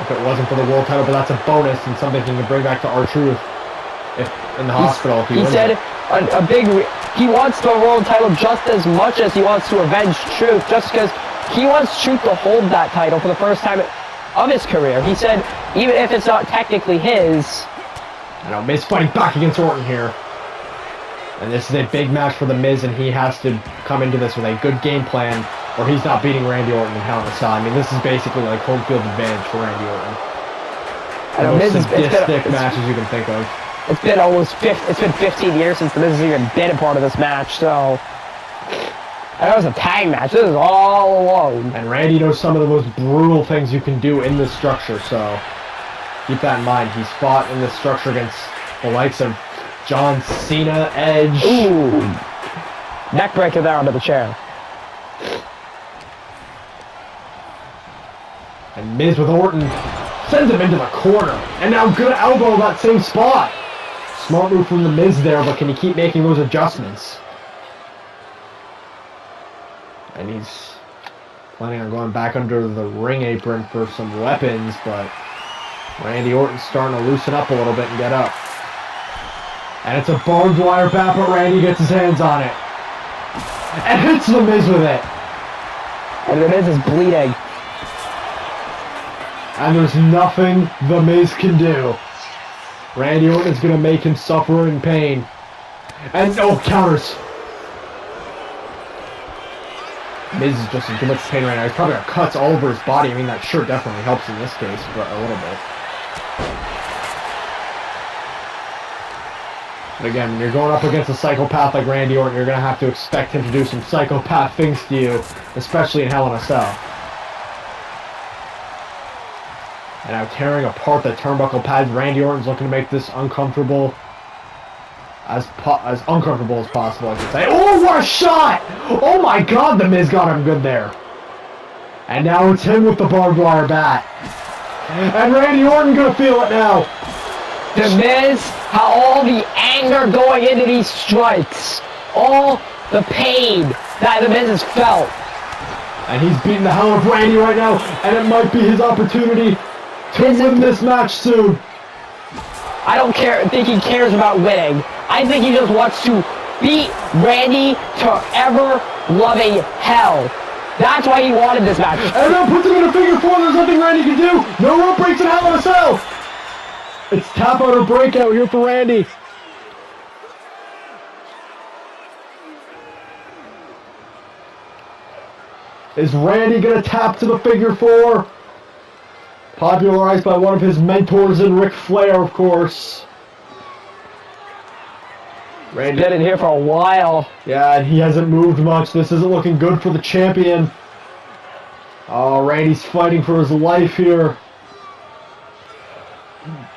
if it wasn't for the world title, but that's a bonus and something he can bring back to R-Truth if in the hospital. If he wins
said
it.
he wants the world title just as much as he wants to avenge Truth, just because he wants Truth to hold that title for the first time of his career. He said, even if it's not technically his.
I know, Miz fighting back against Orton here. And this is a big match for The Miz, and he has to come into this with a good game plan, or he's not beating Randy Orton in Hell in a Cell. I mean, this is basically like home field advantage for Randy Orton.
I know,
the most sadistic matches you can think of.
It's been 15 years since The Miz has even been a part of this match, so I know it's a tag match. This is all alone.
And Randy knows some of the most brutal things you can do in this structure, so keep that in mind. He's fought in this structure against the likes of John Cena, Edge.
Ooh. Neck breaker there onto the chair.
And Miz with Orton sends him into the corner. And now good elbow that same spot. Smart move from The Miz there, but can he keep making those adjustments? And he's planning on going back under the ring apron for some weapons, but Randy Orton's starting to loosen up a little bit and get up. And it's a barbed wire bat, but Randy gets his hands on it. And hits The Miz with it.
And The Miz is bleeding.
And there's nothing The Miz can do. Randy Orton's going to make him suffer in pain. And no counters. Miz is just in too much pain right now. He's probably got cuts all over his body. I mean, that shirt definitely helps in this case, but a little bit. But again, when you're going up against a psychopath like Randy Orton, you're going to have to expect him to do some psychopath things to you, especially in Hell in a Cell. And now tearing apart the turnbuckle pads, Randy Orton's looking to make this uncomfortable. As uncomfortable as possible, I should say. Oh, what a shot! Oh my god, The Miz got him good there. And now it's him with the barbed wire bat. And Randy Orton gonna feel it now.
The Miz, how all the anger going into these strikes, all the pain that The Miz has felt.
And he's beating the hell out of Randy right now, and it might be his opportunity to win this match soon.
I don't think he cares about winning. I think he just wants to beat Randy to ever-loving hell. That's why he wanted this match.
And now puts him in a figure four. There's nothing Randy can do. No rope breaks in Hell in a Cell. It's tap out or breakout here for Randy. Is Randy going to tap to the figure four? Popularized by one of his mentors in Ric Flair, of course.
Randy's been in here for a while.
Yeah, and he hasn't moved much. This isn't looking good for the champion. Oh, Randy's fighting for his life here.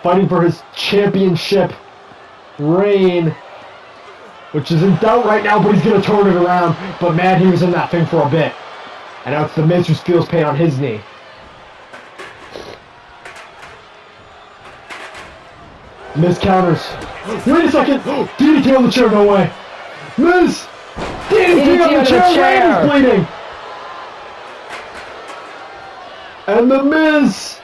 Fighting for his championship reign. Which is in doubt right now, but he's going to turn it around. But man, he was in that thing for a bit. And now it's The Miz who feels pain on his knee. Miz counters. Wait a second! DDT on the chair, no way! Miz! DDT on the chair! Randy's bleeding! And The Miz!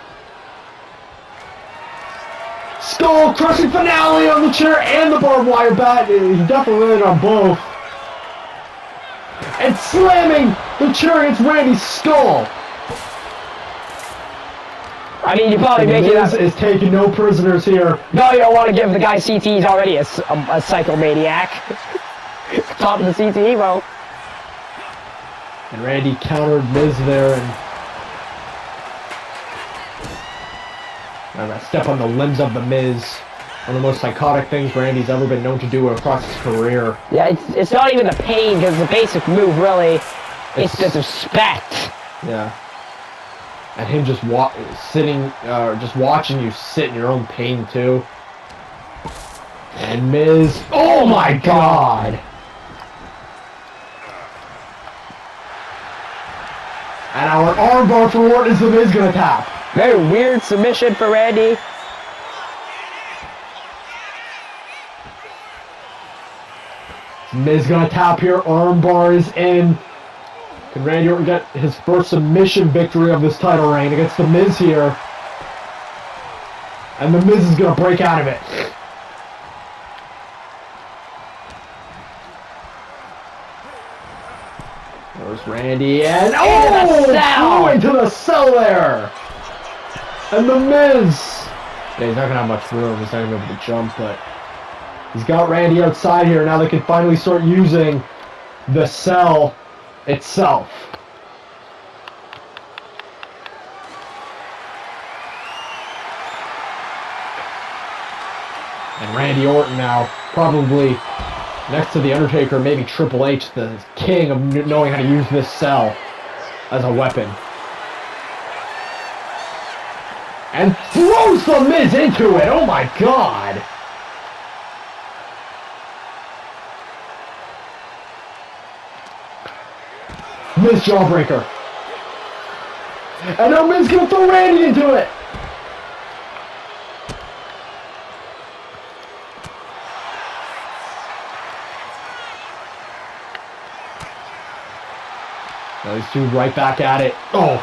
Skull crushing finale on the chair and the barbed wire bat. He definitely landed on both. And slamming the chair against Randy's skull.
I mean, you probably make it up.
Miz is taking no prisoners here.
No, you don't want to give the guy CT. He's already a psychomaniac. top of the CTE, bro.
And Randy countered Miz there and that step on the limbs of the Miz. One of the most psychotic things Randy's ever been known to do across his career.
Yeah, it's not even the pain, because it's a basic move, really. It's disrespect.
Yeah. And him just just watching you sit in your own pain, too. And Miz... Oh my God! And our armbar for what is the Miz gonna tap?
Very weird submission for Randy.
Miz gonna tap here, armbar is in. Can Randy Orton get his first submission victory of this title reign against the Miz here? And the Miz is gonna break out of it. There's Randy and oh, into the cell there. And the Miz. Yeah, he's not gonna have much room. He's not gonna be able to jump, but he's got Randy outside here. Now they can finally start using the cell itself. And Randy Orton now, probably next to The Undertaker, maybe Triple H, the king of knowing how to use this cell as a weapon. And throws the Miz into it! Oh my God! Miz jawbreaker. And now Miz gonna throw Randy into it! Now these two right back at it. Oh!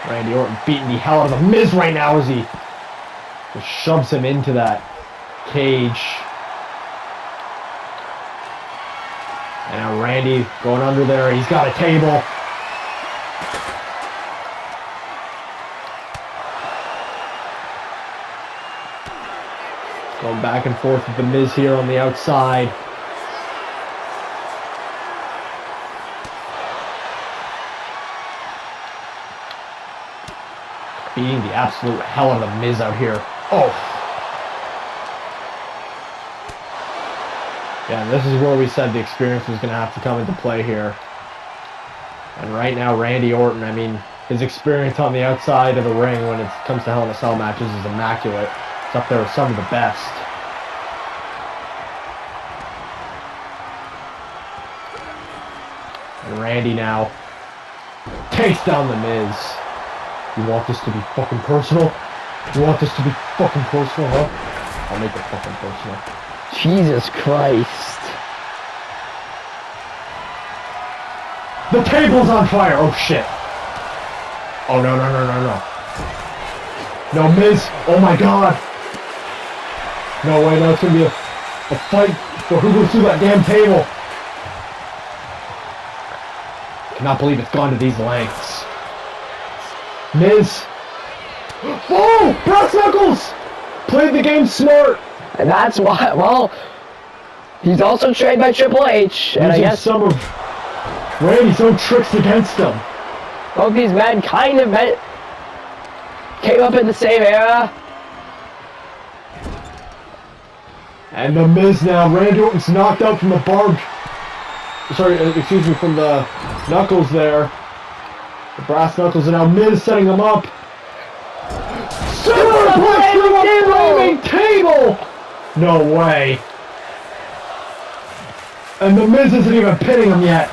Randy Orton beating the hell out of the Miz right now as he just shoves him into that cage. And now Randy going under there. He's got a table. Going back and forth with the Miz here on the outside. Beating the absolute hell out of the Miz out here. Oh! Yeah, and this is where we said the experience was going to have to come into play here. And right now, Randy Orton, I mean, his experience on the outside of the ring when it comes to Hell in a Cell matches is immaculate. It's up there with some of the best. And Randy now takes down the Miz. You want this to be fucking personal? You want this to be fucking personal, huh? I'll make it fucking personal.
Jesus Christ.
The table's on fire! Oh shit. Oh no, no, no, no, no. No, Miz! Oh my God! No way, now it's gonna be a fight for who goes through that damn table. Cannot believe it's gone to these lengths. Miz. Oh! Brass knuckles! Played the game smart!
And that's why, well, he's also trained by Triple H, and I guess
some of Randy's own tricks against him.
both these men kind of came up in the same era.
And the Miz now, Randy Orton's knocked out from the barbed, excuse me, from the knuckles there. The brass knuckles, and now Miz setting him up. Superplex through a flaming table! No way. And the Miz isn't even pinning him yet.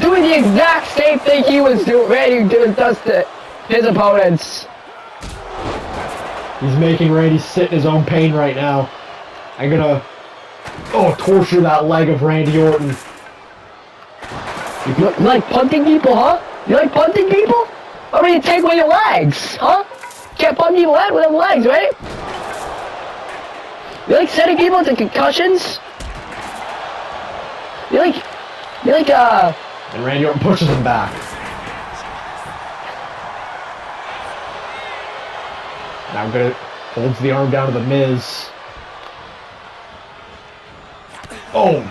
Doing the exact same thing he was doing, Randy does to his opponents.
He's making Randy sit in his own pain right now. I'm gonna, torture that leg of Randy Orton.
You like punting people, huh? You like punting people? Why don't you take away your legs, huh? Can't punt people out with them legs, right? You like sending people into concussions? You like,
And Randy Orton pushes him back. Now Holds the arm down to the Miz. Oh!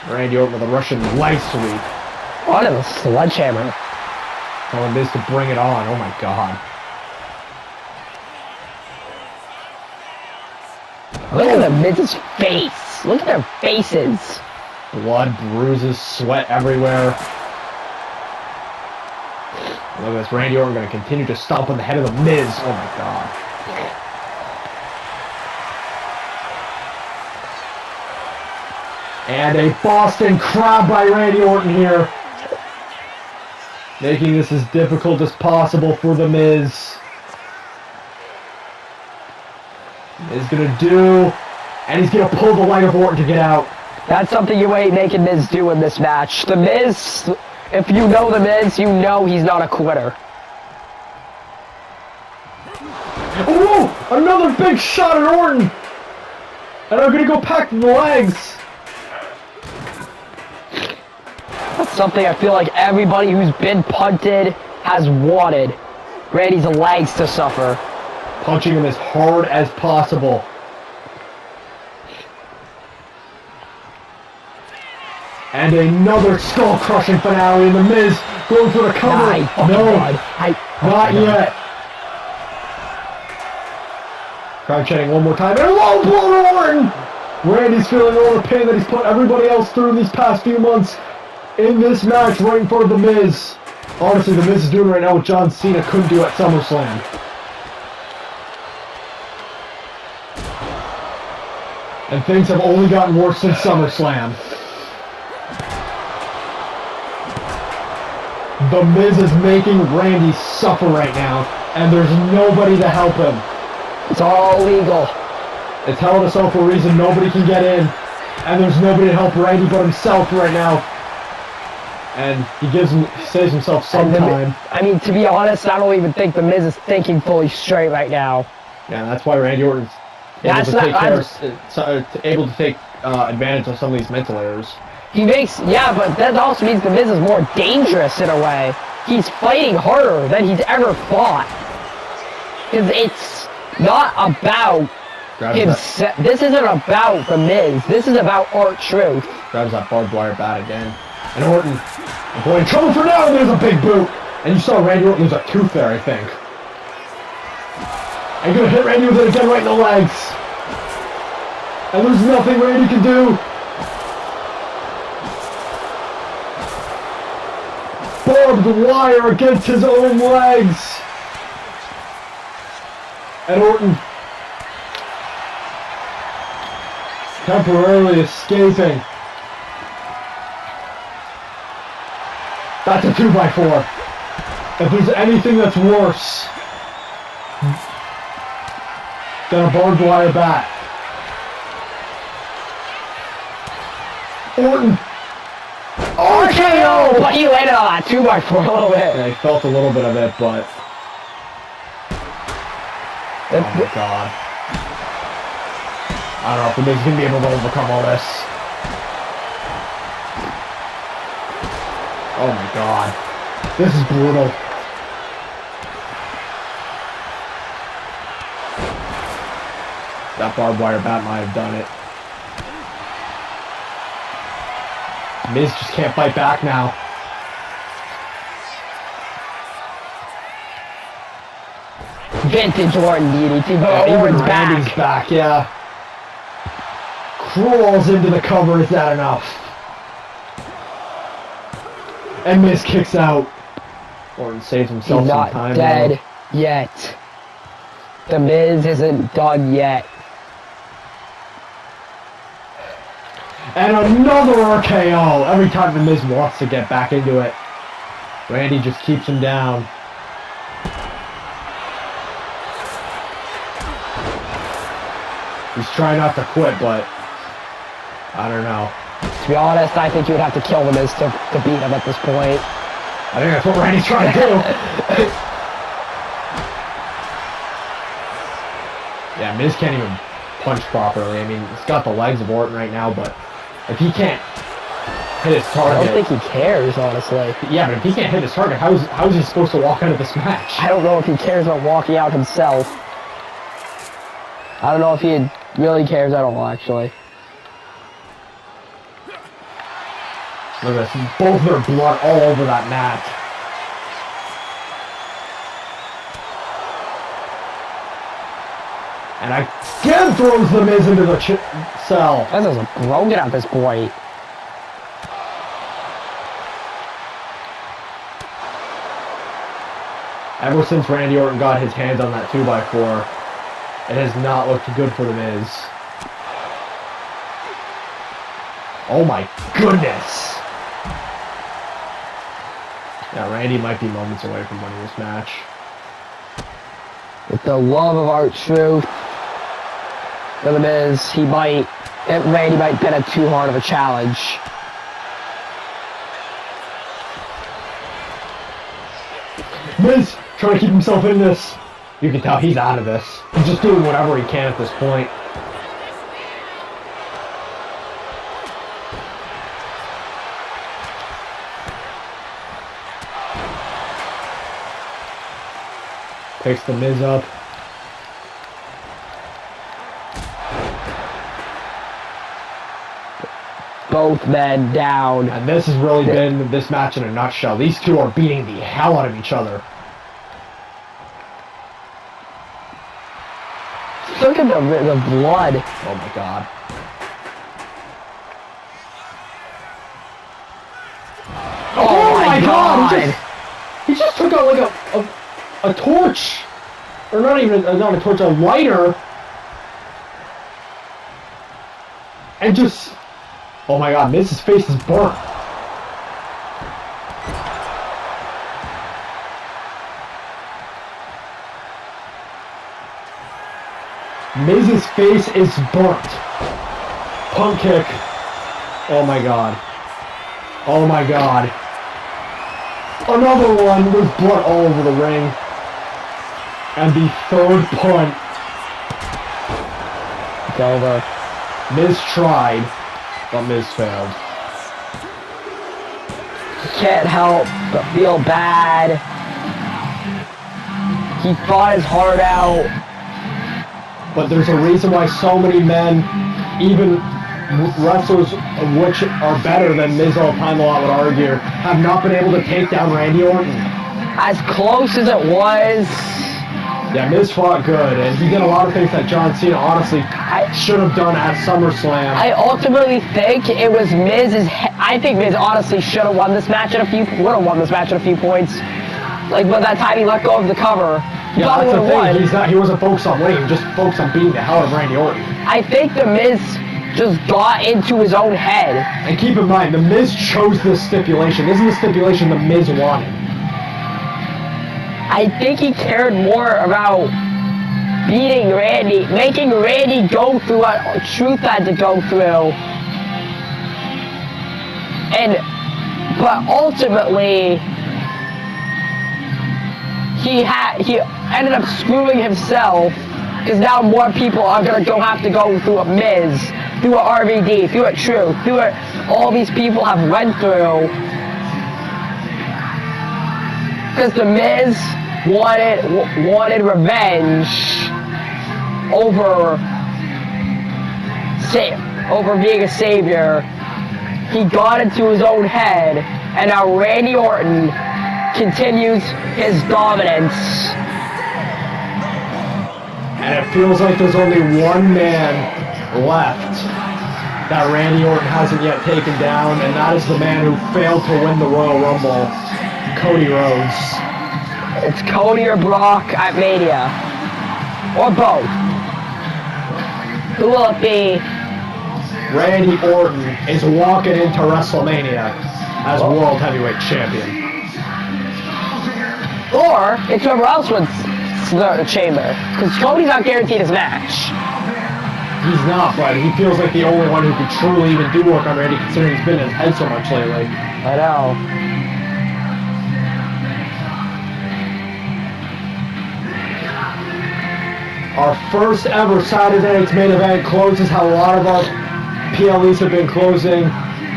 Randy Orton with a Russian leg sweep.
What a sledgehammer.
Telling Miz to bring it on. Oh my god.
Look at the Miz's face. Look at their faces.
Blood, bruises, sweat everywhere. Look at this. Randy Orton going to continue to stomp on the head of the Miz. Oh my god. And a Boston Crab by Randy Orton here. Making this as difficult as possible for the Miz. Miz gonna do, and he's gonna pull the leg of Orton to get out.
That's something you ain't making Miz do in this match. The Miz, if you know the Miz, you know he's not a quitter.
Oh, another big shot at Orton. And I'm gonna go pack the legs.
That's something I feel like everybody who's been punted has wanted. Randy's legs to suffer.
Punching him as hard as possible. And another skull-crushing finale, and the Miz going for the cover. No, not yet. Crowd chanting one more time, and a low blow to Orton! Randy's feeling all the pain that he's put everybody else through in these past few months in this match right in front of the Miz. Honestly, the Miz is doing right now what John Cena couldn't do at SummerSlam. And things have only gotten worse since SummerSlam. The Miz is making Randy suffer right now, and there's nobody to help him.
It's all legal.
It's Hell in a Cell for a reason. Nobody can get in, and there's nobody to help Randy but himself right now. And he saves himself some time.
I mean, to be honest, I don't even think the Miz is thinking fully straight right now.
Yeah, that's why Randy Orton's able to take advantage of some of these mental errors.
He makes, yeah, but that also means the Miz is more dangerous in a way. He's fighting harder than he's ever fought. Because it's not about himself. This isn't about the Miz. This is about R-Truth.
Grabs that barbed wire bat again. And Orton, boy, in trouble for now, and there's a big boot. And you saw Randy Orton lose a tooth there, I think. And you're gonna hit Randy with it again right in the legs. And there's nothing Randy can do. Barbed wire against his own legs. And Orton temporarily escaping. That's a 2x4. If there's anything that's worse than a barbed wire bat. Orton.
RKO! But he landed on that 2x4 a little bit.
Yeah, he felt a little bit of it, but... Oh my god. I don't know if the Miz is going to be able to overcome all this. Oh my god. This is brutal. That barbed wire bat might have done it. Miz just can't fight back now.
Vintage Orton DDT,
Yeah,
but
even
Orton's
Randy's
back.
back, yeah. Crawls into the cover, is that enough? And Miz kicks out. Orton saves himself
He's
some
not
time.
dead
though.
yet. The Miz isn't done yet.
And another RKO. Every time the Miz wants to get back into it, Randy just keeps him down. He's trying not to quit, but I don't know.
To be honest, I think you would have to kill the Miz to beat him at this point.
I think that's what Randy's trying to do. Yeah, Miz can't even punch properly. I mean, he's got the legs of Orton right now, but if he can't hit his
I
target.
don't think he cares, honestly.
Yeah, but if he can't hit his target, how is he supposed to walk out of this match?
I don't know if he cares about walking out himself. I don't know if he really cares at all, actually.
Look at this. Both their blood all over that mat. And again throws the Miz into the cell.
This is broken at this point.
Ever since Randy Orton got his hands on that 2x4, it has not looked good for the Miz. Oh my goodness! Yeah, Randy might be moments away from winning this match.
With the love of R-Truth, for the Miz, Randy might get it too hard of a challenge.
Miz trying to keep himself in this. You can tell he's out of this. He's just doing whatever he can at this point. Picks the Miz up.
Both men down.
And this has really been this match in a nutshell. These two are beating the hell out of each other.
Look at the blood.
Oh my god.
Oh my god!
He just took out like a torch. Or not even, not a torch, a lighter. And just... Oh my god, Miz's face is burnt. Miz's face is burnt. Pump kick. Oh my god. Oh my god. Another one. There's blood all over the ring. And the third punt.
It's over.
Miz tried, but Miz failed.
Can't help but feel bad. He fought his heart out.
But there's a reason why so many men, even wrestlers which are better than Miz all time, a lot would argue, have not been able to take down Randy Orton.
As close as it was.
Yeah, Miz fought good, and he did a lot of things that John Cena honestly should have done at SummerSlam.
I ultimately think it was Miz's. I think Miz honestly should have won this match at would have won this match at a few points. Like, by that time he let go of the cover.
Yeah, that's the thing. He wasn't focused on winning. He was just focused on beating the hell out of Randy Orton.
I think the Miz just got into his own head.
And keep in mind, the Miz chose this stipulation. This is the stipulation the Miz wanted.
I think he cared more about beating Randy, making Randy go through what Truth had to go through. But ultimately, he ended up screwing himself, because now more people are gonna have to go through what Miz, through what RVD, through what Truth, through what all these people have went through. Because the Miz wanted revenge over being a savior. He got into his own head, and now Randy Orton continues his dominance.
And it feels like there's only one man left that Randy Orton hasn't yet taken down, and that is the man who failed to win the Royal Rumble, Cody Rhodes.
It's Cody or Brock at Mania. Or both. Who will it be?
Randy Orton is walking into WrestleMania as World Heavyweight Champion.
Or it's whoever else wins the chamber. Because Cody's not guaranteed his match.
He's not, but he feels like the only one who could truly even do work on Randy, considering he's been in his head so much lately.
I know.
Our first ever Saturday Night's Main Event closes how a lot of our PLEs have been closing.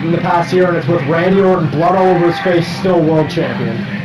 in the past year, and it's with Randy Orton, blood all over his face, still world champion.